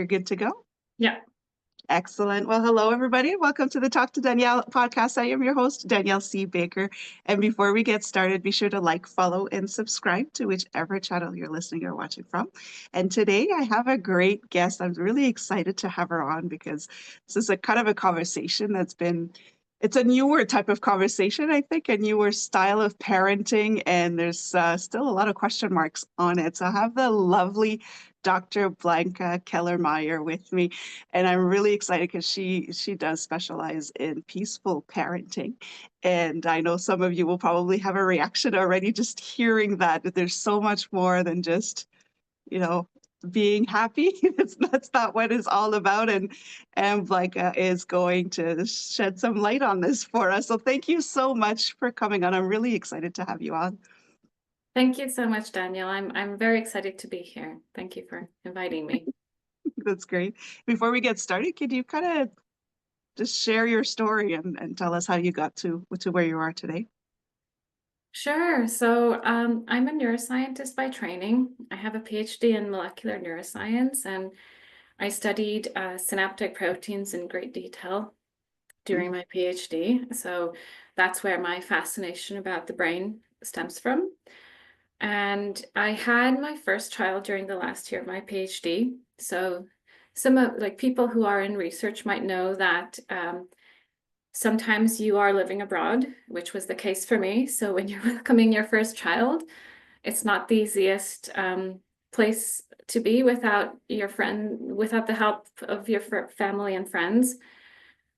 you're good to go? Yeah. Excellent. Well, hello, everybody. Welcome to the Talk to Danielle podcast. I am your host, Danielle C. Baker. And before we get started, be sure to like, follow, and subscribe to whichever channel you're listening or watching from. And today I have a great guest. I'm really excited to have her on because this is a kind of a conversation it's a newer type of conversation, I think, a newer style of parenting, and there's still a lot of question marks on it. So I have the lovely Dr. Blanka Kellermayer with me. And I'm really excited because she does specialize in peaceful parenting. And I know some of you will probably have a reaction already just hearing that there's so much more than just, you know, being happy. That's not what it's all about. And Blanka is going to shed some light on this for us. So thank you so much for coming on. I'm really excited to have you on. Thank you so much, Danielle. I'm very excited to be here. Thank you for inviting me. That's great. Before we get started, could you kind of just share your story and tell us how you got to where you are today? Sure. So I'm a neuroscientist by training. I have a PhD in molecular neuroscience, and I studied synaptic proteins in great detail during my PhD. So that's where my fascination about the brain stems from. And I had my first child during the last year of my PhD. So some of like people who are in research might know that sometimes you are living abroad, which was the case for me. So when you're welcoming your first child, it's not the easiest place to be without without the help of your family and friends.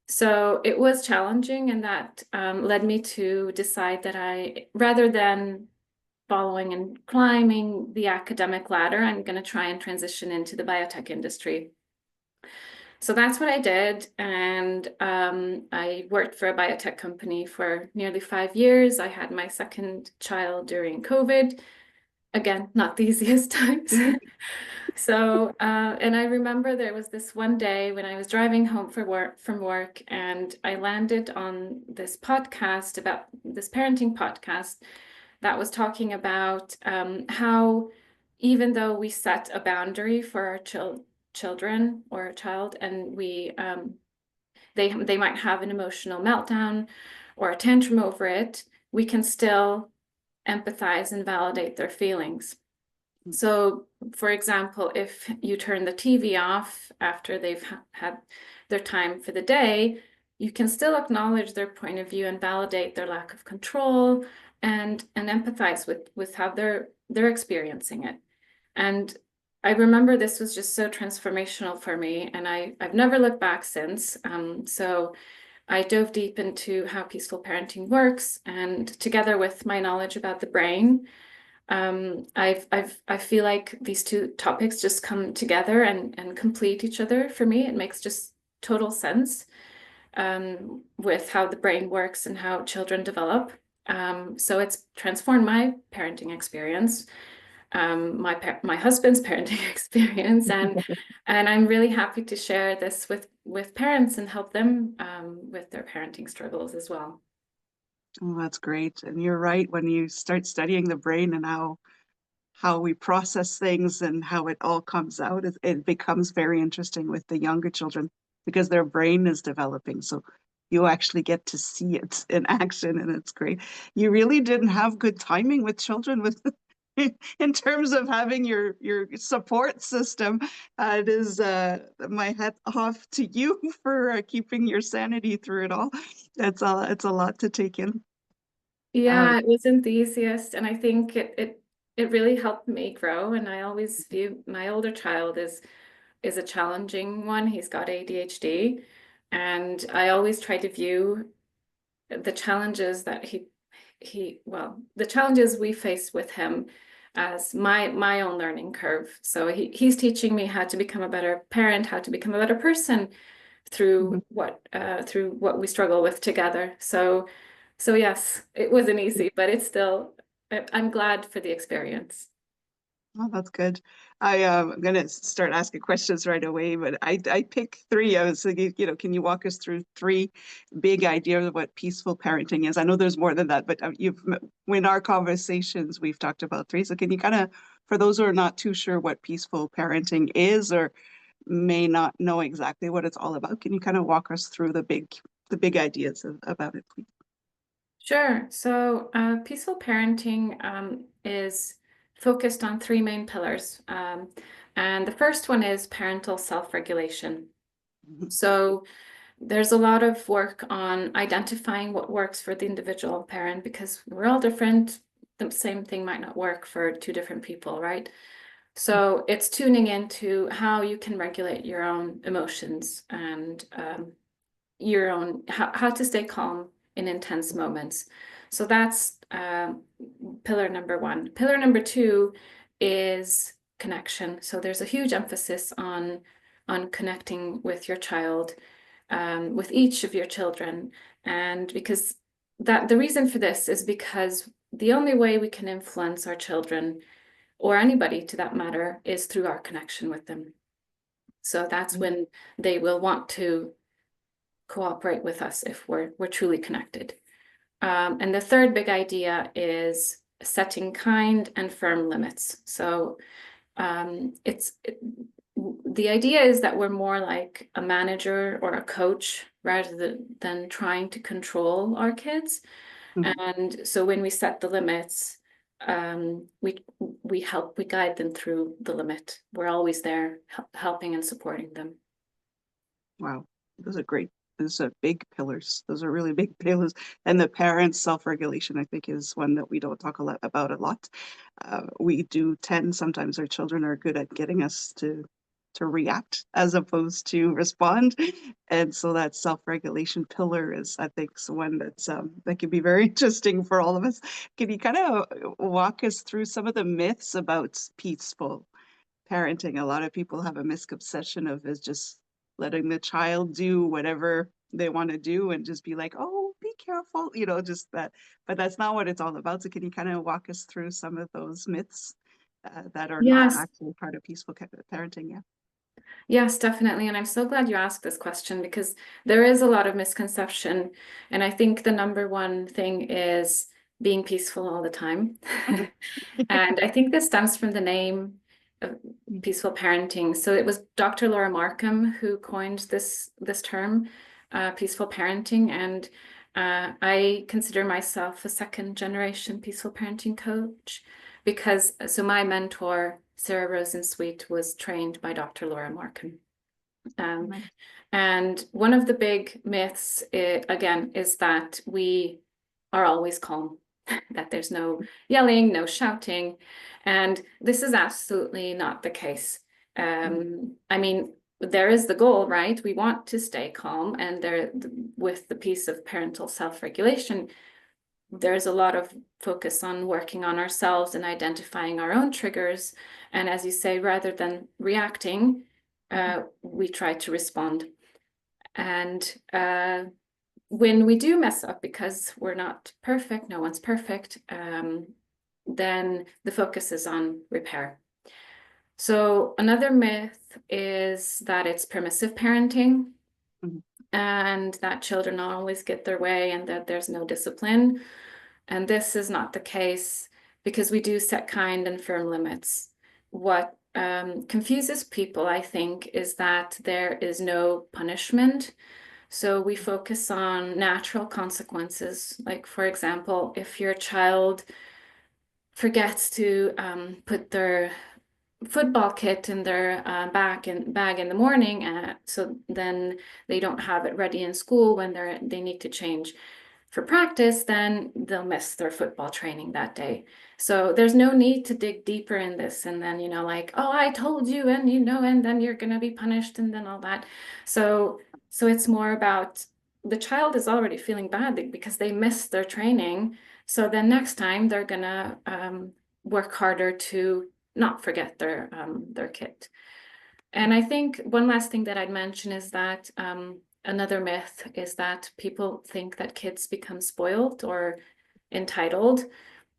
So it was challenging, and that led me to decide that rather than following and climbing the academic ladder, I'm going to try and transition into the biotech industry. So that's what I did. And I worked for a biotech company for nearly 5 years. I had my second child during COVID. Again, not the easiest times. So, and I remember there was this one day when I was driving home from work, and I landed on this podcast about this parenting podcast that was talking about how even though we set a boundary for our children or a child, and they might have an emotional meltdown or a tantrum over it, we can still empathize and validate their feelings. So, for example, if you turn the TV off after they've had their time for the day, you can still acknowledge their point of view and validate their lack of control and empathize with how they're experiencing it. And I remember this was just so transformational for me, and I've never looked back since. So I dove deep into how peaceful parenting works, and together with my knowledge about the brain, I feel like these two topics just come together and complete each other for me. It makes just total sense with how the brain works and how children develop. So it's transformed my parenting experience, my husband's parenting experience, and I'm really happy to share this with parents and help them with their parenting struggles as well. Oh, that's great. And you're right, when you start studying the brain and how we process things and how it all comes out, it becomes very interesting with the younger children because their brain is developing. So you actually get to see it in action, and it's great. You really didn't have good timing with children with in terms of having your support system. It is my hat off to you for keeping your sanity through it all. It's a lot to take in. Yeah, it wasn't the easiest, and I think it really helped me grow. And I always view my older child is a challenging one. He's got ADHD, and I always try to view the challenges that the challenges we face with him as my own learning curve. So he's teaching me how to become a better parent, how to become a better person through what we struggle with together. So yes, it wasn't easy, but I'm glad for the experience. Oh, that's good. I'm going to start asking questions right away, but I picked three. I was thinking, can you walk us through three big ideas of what peaceful parenting is? I know there's more than that, but in our conversations, we've talked about three. So can you kind of, for those who are not too sure what peaceful parenting is, or may not know exactly what it's all about. Can you kind of walk us through the big ideas about it, please? Sure. So, peaceful parenting is focused on three main pillars. And the first one is parental self-regulation. Mhm. So, there's a lot of work on identifying what works for the individual parent because we're all different. The same thing might not work for two different people, right? So, it's tuning into how you can regulate your own emotions and your own how to stay calm in intense moments. So that's pillar number one. Pillar number two is connection. So there's a huge emphasis on connecting with your child, with each of your children, and because that the reason for this is because the only way we can influence our children or anybody to that matter is through our connection with them. So that's when they will want to cooperate with us if we're truly connected. And the third big idea is setting kind and firm limits. So the idea is that we're more like a manager or a coach rather than trying to control our kids. Mhm. And so when we set the limits, we guide them through the limit. We're always there helping and supporting them. Wow, those are great. Those are big pillars. Those are really big pillars. And the parents' self-regulation, I think, is one that we don't talk a lot about a lot. We do tend, sometimes our children are good at getting us to react as opposed to respond. And so that self-regulation pillar is, I think, one that can be very interesting for all of us. Can you kind of walk us through some of the myths about peaceful parenting? A lot of people have a misconception of is just letting the child do whatever they want to do and just be like, oh, be careful, just that. But that's not what it's all about. So can you kind of walk us through some of those myths that are not Yes, actually part of peaceful parenting? Yeah. yes, definitely. And I'm so glad you asked this question because there is a lot of misconception. And I think the number one thing is being peaceful all the time. Mhm. And I think this stems from the name of peaceful parenting. So it was Dr. Laura Markham who coined this term, peaceful parenting. And I consider myself a second generation peaceful parenting coach because so my mentor, Sarah Rosensweet, was trained by Dr. Laura Markham. Um, Nice. and one of the big myths, again, is that we are always calm, that there's no yelling, no shouting. And this is absolutely not the case. I mean, there is the goal, right? We want to stay calm, and there, with the piece of parental self-regulation, there's a lot of focus on working on ourselves and identifying our own triggers. And as you say, rather than reacting, we try to respond. And when we do mess up, because we're not perfect, no one's perfect, then the focus is on repair. So another myth is that it's permissive parenting Mhm. and that children always get their way and that there's no discipline. And this is not the case because we do set kind and firm limits. What confuses people, I think, is that there is no punishment. So we focus on natural consequences. Like, for example, if your child forgets to put their football kit in their bag in the morning, so then they don't have it ready in school when they need to change for practice, then they'll miss their football training that day. So there's no need to dig deeper in this and then, like, oh, I told you, and and then you're gonna be punished and then all that. So it's more about the child is already feeling bad because they missed their training. So then next time they're gonna work harder to not forget their kit. And I think one last thing that I'd mention is that another myth is that people think that kids become spoiled or entitled.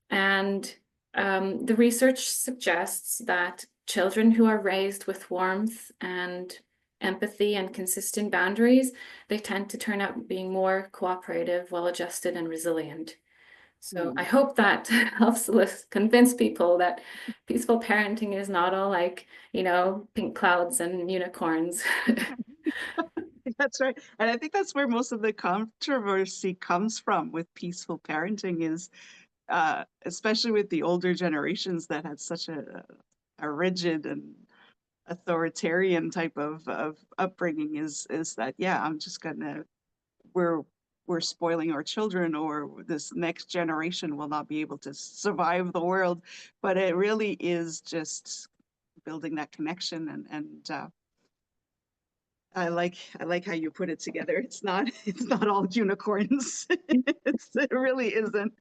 And the research suggests that children who are raised with warmth and empathy and consistent boundaries, they tend to turn out being more cooperative, well-adjusted, and resilient. So I hope that helps convince people that peaceful parenting is not all like, pink clouds and unicorns. That's right. And I think that's where most of the controversy comes from with peaceful parenting is especially with the older generations that had such a rigid and authoritarian type of upbringing is that, yeah, I'm just gonna, we're we're spoiling our children, or this next generation will not be able to survive the world. But it really is just building that connection, and I like how you put it together. It's not all unicorns. It really isn't.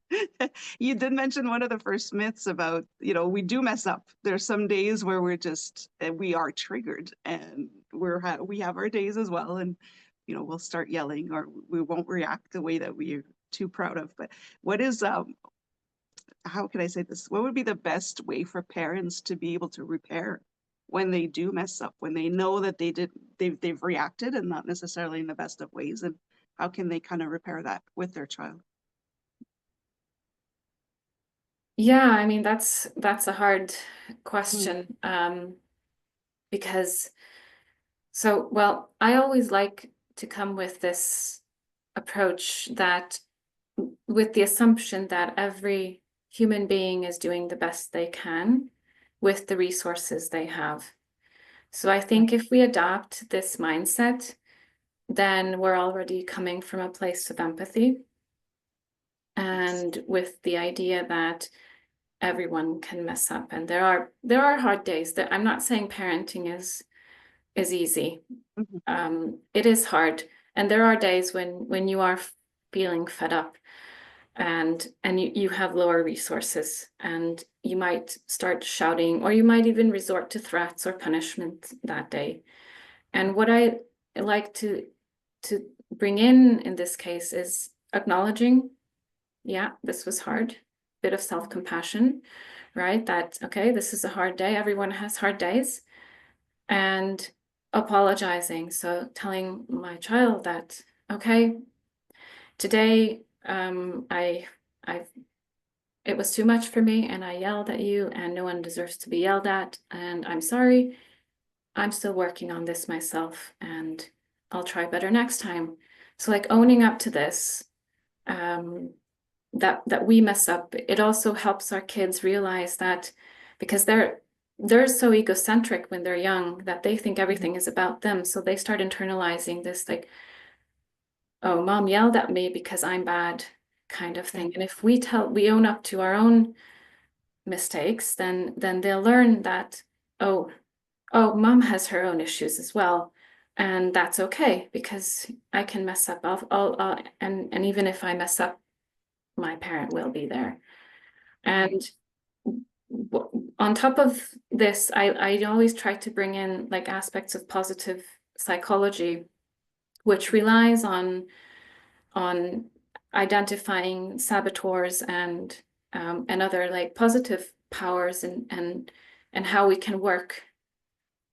You did mention one of the first myths about, we do mess up. There's some days where we are triggered, and we have our days as well, and we'll start yelling, or we won't react the way that we're too proud of. But what is how can I say this? What would be the best way for parents to be able to repair when they do mess up, when they know that they've reacted and not necessarily in the best of ways, and how can they kind of repair that with their child? Yeah, I mean that's a hard Mm, question, because well, I always like to come with this approach that with the assumption that every human being is doing the best they can with the resources they have. So I right. think if we adopt this mindset, then we're already coming from a place of empathy Yes. and with the idea that everyone can mess up. And there are hard days. That I'm not saying parenting is easy. Mhm. It is hard, and there are days when you are feeling fed up, and you have lower resources, and you might start shouting, or you might even resort to threats or punishment that day. And Right. what I like to bring in this case is acknowledging, yeah, this was hard, bit of self-compassion, right? That, okay, this is a hard day. Everyone has hard days. And apologizing. So telling my child that, okay, today I it was too much for me and I yelled at you and no one deserves to be yelled at and I'm sorry. I'm still working on this myself and I'll try better next time. So like owning up to this, um, that we mess up, it also helps our kids realize that because they're so egocentric when they're young that they think Mhm. everything is about them. So they start internalizing this like, oh, mom yelled at me because I'm bad kind of Yeah. thing. And if we own up to our own mistakes, then they'll learn that, oh, mom has her own issues as well. And that's okay because I can mess up. And even if I mess up, my parent will be there. Right. And on top of this, I always try to bring in like aspects of positive psychology, which relies on identifying saboteurs and other like positive powers and how we can work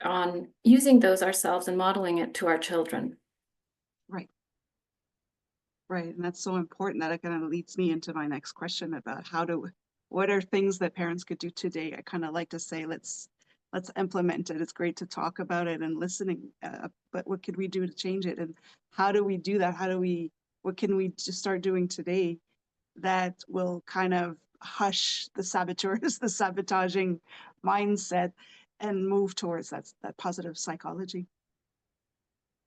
on using those ourselves and modeling it to our children. Right. Right. And that's so important that it kind of leads me into my next question about what are things that parents could do today? I kind of like to say, let's implement it. It's great to talk about it and listening, but what could we do to change it? And how do we do that? What can we just start doing today that will kind of hush the saboteurs, the sabotaging mindset, and move towards that positive psychology?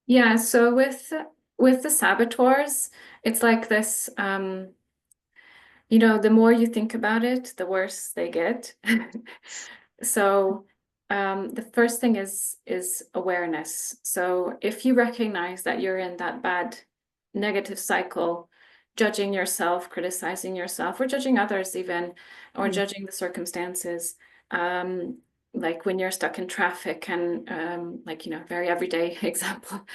Yeah, so with the saboteurs, it's like this, the more you think about it, the worse they get. So the first thing is awareness. So if you recognize that you're in that bad negative cycle, judging yourself, criticizing yourself, or judging others even, or Mm, judging the circumstances, um, like when you're stuck in traffic and like, very everyday example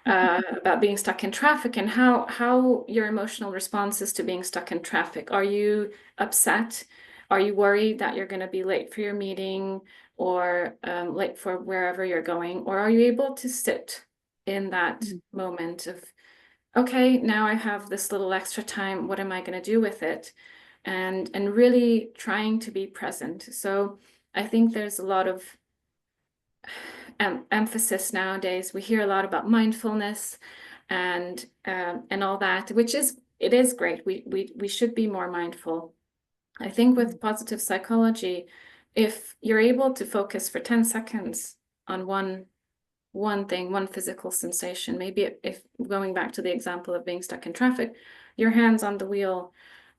about being stuck in traffic and how your emotional response is to being stuck in traffic. Are you upset? Are you worried that you're going to be late for your meeting or late for wherever you're going? Or are you able to sit in that mm, moment of, okay, now I have this little extra time. What am I going to do with it? and really trying to be present. So I think there's a lot of emphasis nowadays. We hear a lot about mindfulness and all that, which it is great. We should be more mindful. I think with positive psychology, if you're able to focus for 10 seconds on one thing, one physical sensation, maybe if going back to the example of being stuck in traffic, your hands on the wheel,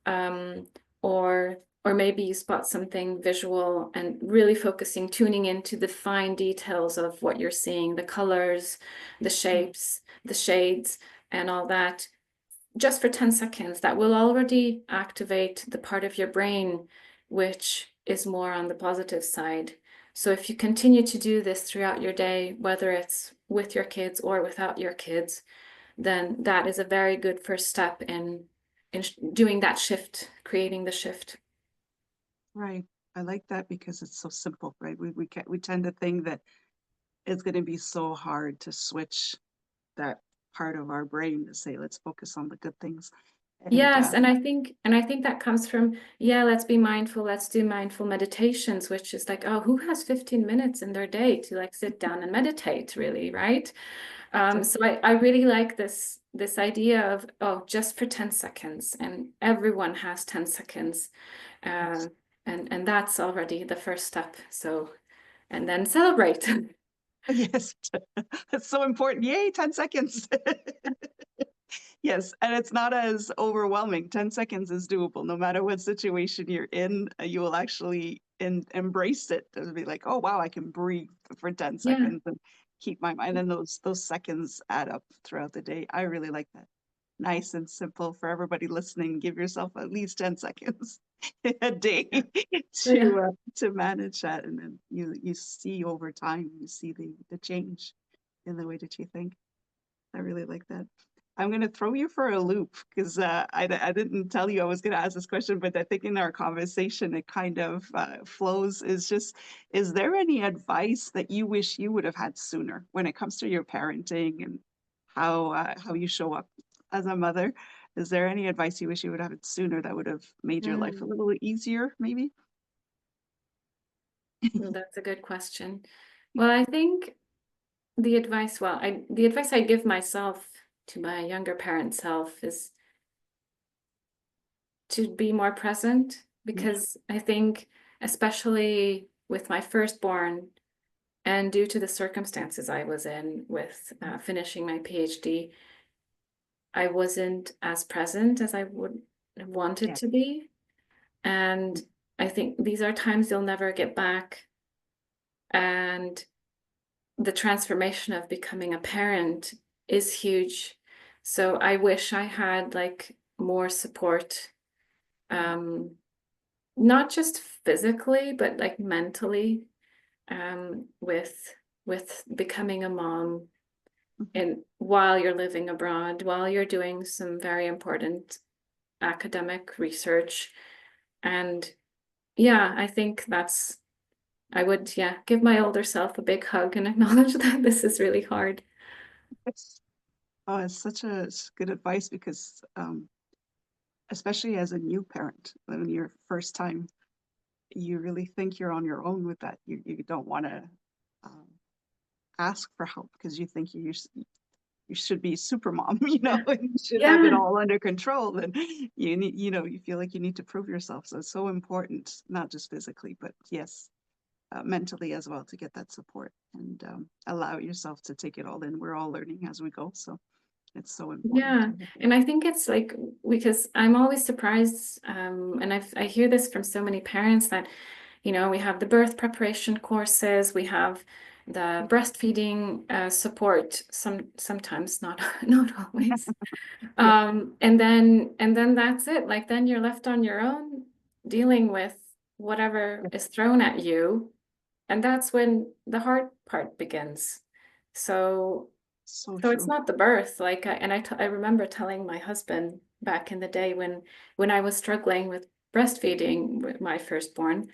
um, or maybe you spot something visual and really focusing, tuning into the fine details of what you're seeing, the colors, the shapes, the shades, and all that, just for 10 seconds, that will already activate the part of your brain which is more on the positive side. So if you continue to do this throughout your day, whether it's with your kids or without your kids, then that is a very good first step in doing that shift, creating the shift. Right. I like that because it's so simple, right? We tend to think that it's going to be so hard to switch that part of our brain to say, let's focus on the good things. And Yes, and I think that comes from, yeah, let's be mindful, let's do mindful meditations, which is like, oh, who has 15 minutes in their day to like sit down and meditate, really, right? So I really like this idea of, oh, just for 10 seconds, and everyone has 10 seconds. Uh, and that's already the first step. So, and then celebrate. yes, it's so important. Yay, 10 seconds. Yes, and it's not as overwhelming. 10 seconds is doable. No matter what situation you're in, you will actually embrace it and be like, oh, wow, I can breathe for 10 Yeah. seconds and keep my mind. And those seconds add up throughout the day. I really like that. Nice and simple for everybody listening. Give yourself at least 10 seconds a day Yeah. Yeah. to manage that. And then you see over time, you see the change in the way that you think. I really like that. I'm going to throw you for a loop because I didn't tell you I was going to ask this question, but I think in our conversation it kind of flows. Is there any advice that you wish you would have had sooner when it comes to your parenting and how you show up as a mother? Is there any advice you wish you would have had sooner that would have made your life a Mm, little easier, maybe? well, that's a good question. Well, I think the advice I give myself to my younger parent self is to be more present, because I think, especially with my firstborn, and due to the circumstances I was in with finishing my PhD, I wasn't as present as I would have wanted Yeah, to be. And I think these are times you'll never get back. And the transformation of becoming a parent is huge. So I wish I had like more support, um, not just physically, but like mentally, with becoming a mom, mhm. and while you're living abroad, while you're doing some very important academic research. And yeah, I think I would, yeah, give my older self a big hug and acknowledge that this is really hard. It's, oh, it's such good advice because especially as a new parent, when your first time, you really think you're on your own with that. You don't want to um, ask for help because you think you should be super mom, Yeah. and you should have it Yeah. all under control. And you feel like you need to prove yourself. So it's so important, not just physically, but yes, mentally as well, to get that support and allow yourself to take it all in. We're all learning as we go, so it's so important to Yeah. have that. And I think it's like, because I'm always surprised, and I hear this from so many parents that, we have the birth preparation courses, we have the breastfeeding support, sometimes, not not always. Yeah, And then that's it. Like, then you're left on your own dealing with whatever yeah, is thrown at you. And that's when the hard part begins. So so so it's true. not the birth, like, I remember telling my husband back in the day when I was struggling with breastfeeding with my firstborn,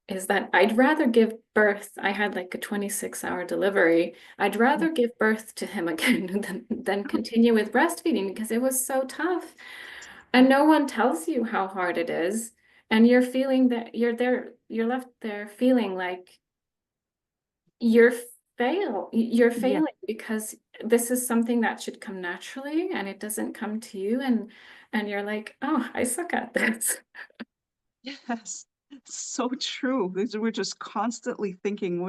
is that I'd rather give birth. I had like a 26-hour delivery. I'd Yeah, rather give birth to him again than continue with breastfeeding, because it was so tough. And no one tells you how hard it is. And you're feeling that you're left there feeling like you're you're Yeah. failing because this is something that should come naturally and it doesn't come to you and you're like, oh, I suck at this. Yes, so true. Because we're just constantly thinking,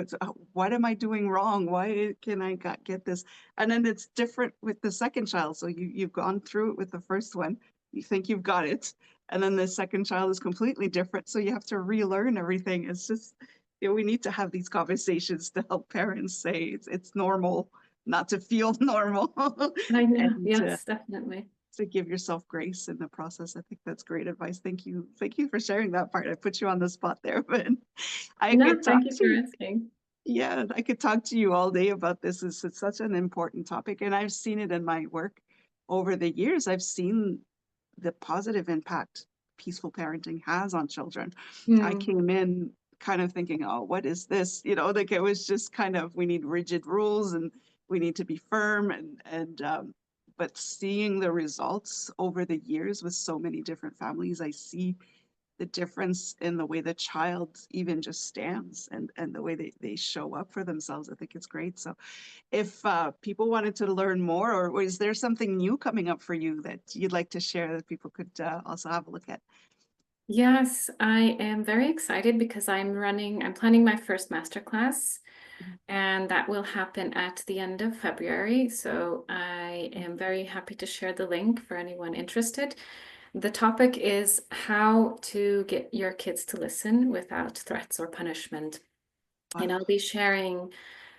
what am I doing wrong? Why can I not get this? And then it's different with the second child. So you've gone through it with the first one. You think you've got it, and then the second child is completely different. So you have to relearn everything. It's just, we need to have these conversations to help parents say it's normal not to feel normal, I know. and Yes, definitely. to give yourself grace in the process. I think that's great advice. Thank you. Thank you for sharing that part. I put you on the spot there, but I No, could talk thank you for to, asking. yeah, I could talk to you all day about this. It's such an important topic, and I've seen it in my work over the years. I've seen the positive impact peaceful parenting has on children. I Hmm. came in kind of thinking, oh, what is this? Like it was just kind of, we need rigid rules and we need to be firm, and but seeing the results over the years with so many different families, I see the difference in the way the child even just stands and the way they show up for themselves. I think it's great. So if people wanted to learn more, or is there something new coming up for you that you'd like to share that people could also have a look at? Yes, I am very excited because I'm planning my first masterclass, Mhm. and that will happen at the end of February. So I am very happy to share the link for anyone interested. The topic is how to get your kids to listen without threats or punishment. And Wow. I'll be sharing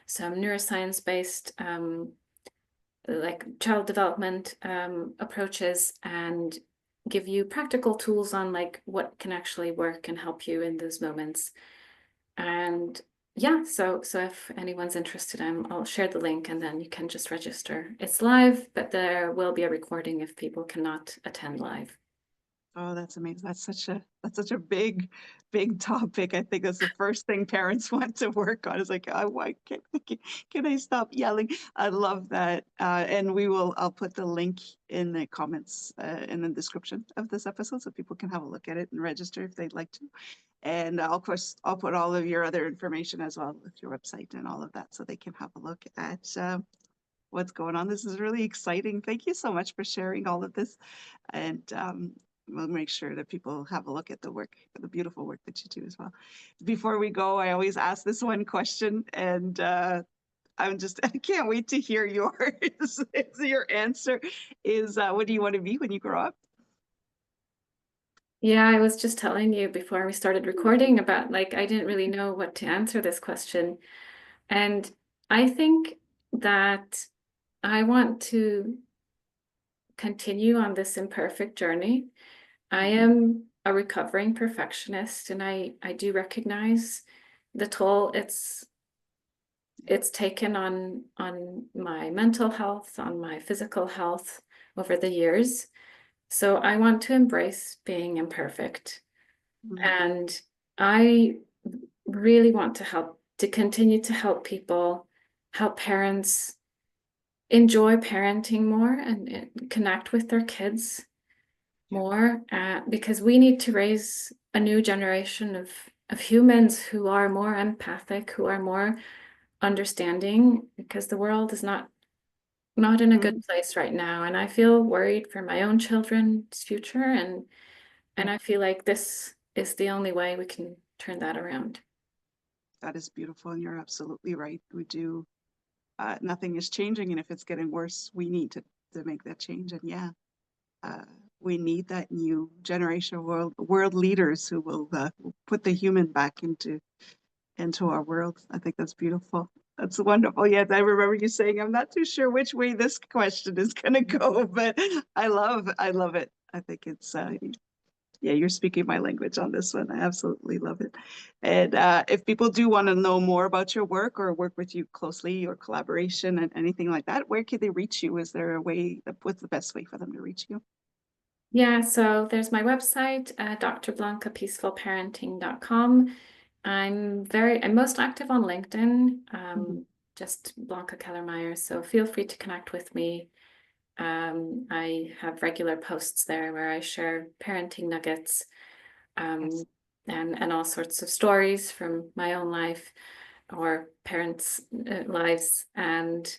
some neuroscience-based like child development approaches and give you practical tools on like what can actually work and help you in those moments. And yeah, so if anyone's interested, I'll share the link and then you can just register. It's live, but there will be a recording if people cannot attend live. Oh, that's amazing. That's such a big topic. I think that's the first thing parents want to work on is like, oh, why can I stop yelling? I love that. And I'll put the link in the comments in the description of this episode so people can have a look at it and register if they'd like to. And of course, I'll put all of your other information as well with your website and all of that so they can have a look at what's going on. This is really exciting. Thank you so much for sharing all of this. And we'll make sure that people have a look at the work, the beautiful work that you do as well. Before we go, I always ask this one question, and I can't wait to hear yours. Your answer is, what do you want to be when you grow up? Yeah, I was just telling you before we started recording about like I didn't really know what to answer this question. And I think that I want to continue on this imperfect journey. I Mhm. am a recovering perfectionist and I do recognize the toll it's taken on my mental health, on my physical health over the years. So I want to embrace being imperfect. Mhm. And I really want to continue to help people, help parents enjoy parenting more and connect with their kids Yeah. more because we need to raise a new generation of humans who are more empathic, who are more understanding because the world is not in a good Mhm. place right now. And I feel worried for my own children's future and Yeah. I feel like this is the only way we can turn that around. That is beautiful, and you're absolutely right. We do. Nothing is changing, and if it's getting worse, we need to make that change. And yeah, uh, we need that new generation of world leaders who will put the human back into our world. I think that's beautiful. That's wonderful. Yes, I remember you saying, I'm not too sure which way this question is going to go, but I love it. I think it's, yeah, you're speaking my language on this one. I absolutely love it. And if people do want to know more about your work or work with you closely or collaboration and anything like that, where can they reach you? Is there a way, what's the best way for them to reach you? Yeah, so there's my website, drblankapeacefulparenting.com. I'm most active on LinkedIn, Mhm. just Blanka Kellermayer. So feel free to connect with me. I have regular posts there where I share parenting nuggets, Yes, um, and all sorts of stories from my own life or parents' lives. And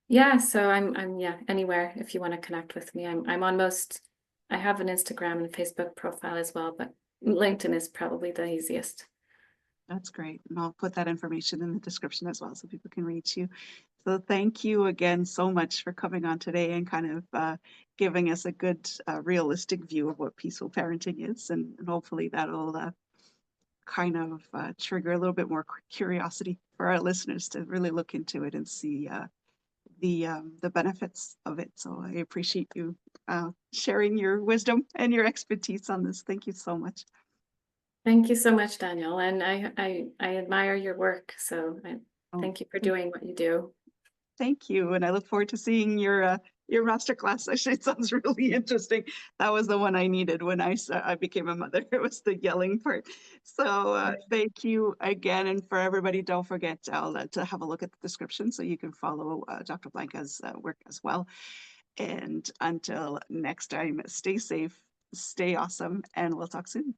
yeah, so I'm yeah, anywhere if you want to connect with me. I'm on most. I have an Instagram and Facebook profile as well, but LinkedIn is probably the easiest. that's great. And I'll put that information in the description as well so people can reach you. So thank you again so much for coming on today and kind of giving us a good, realistic view of what peaceful parenting is. And hopefully that'll kind of trigger a little bit more curiosity for our listeners to really look into it and see the benefits of it. So I appreciate you sharing your wisdom and your expertise on this. Thank you so much. Thank you so much, Daniel, and I admire your work. So I Oh, thank you for doing what you do. thank you, and I look forward to seeing your master class. Actually, it sounds really interesting. That was the one I needed when I became a mother. It was the yelling part. So thank you again, and for everybody, don't forget to have a look at the description so you can follow Dr. Blanka's work as well. And until next time, stay safe, stay awesome, and we'll talk soon.